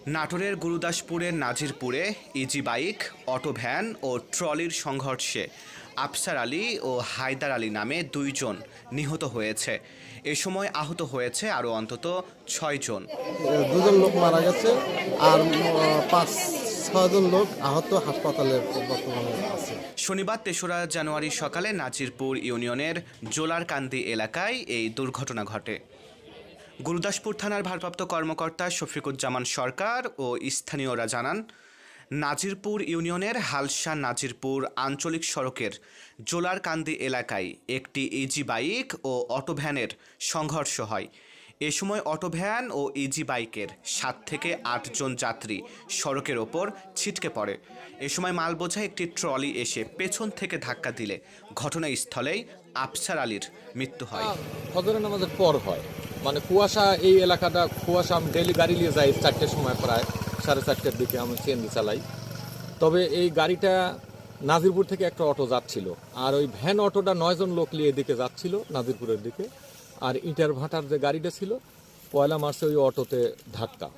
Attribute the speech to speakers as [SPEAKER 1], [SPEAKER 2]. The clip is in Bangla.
[SPEAKER 1] নাটোরের গুরুদাসপুরের নাজিরপুরে ইজি বাইক, অটো ভ্যান ও ট্রলির সংঘর্ষে আফসার আলী ও হায়দার আলী নামে 2 জন নিহত হয়েছে। এ সময় আহত হয়েছে আরও অন্তত 6 জন।
[SPEAKER 2] 2 জন লোক মারা গেছে আর 5-6 জন লোক আহত হাসপাতালে বর্তমানে আছে।
[SPEAKER 1] শনিবার 3রা জানুয়ারি সকালে নাজিরপুর ইউনিয়নের জোলারকান্দি এলাকায় এই দুর্ঘটনা ঘটে। গুরুদাসপুর থানার ভারপ্রাপ্ত কর্মকর্তা শফিকুজ্জামান সরকার ও স্থানীয়রা জানান, নাজিরপুর ইউনিয়নের হালসা নাজিরপুর আঞ্চলিক সড়কের জোলারকান্দি এলাকায় একটি ইজি বাইক ও অটো ভ্যানের সংঘর্ষ হয়। এ সময় অটো ভ্যান ও ইজি বাইকের 7 থেকে 8 জন যাত্রী সড়কের ওপর ছিটকে পড়ে। এ সময় মালবোঝা একটি ট্রলি এসে পেছন থেকে ধাক্কা দিলে ঘটনাস্থলেই আফসার আলীর মৃত্যু হয়।
[SPEAKER 3] ফজরের নামাজের পর হয়, মানে কুয়াশা, এই এলাকাটা কুয়াশা। আমি ডেলি গাড়ি নিয়ে যাই 4টের সময়, প্রায় 4:30টার দিকে আমি সিএনজি চালাই। তবে এই গাড়িটা নাজিরপুর থেকে একটা অটো যাচ্ছিল, আর ওই ভ্যান অটোটা 9 জন লোক নিয়ে এদিকে যাচ্ছিল নাজিরপুরের দিকে, আর ইটার ভাটার যে গাড়িটা ছিল পয়লা মার্চে ওই অটোতে ধাক্কা।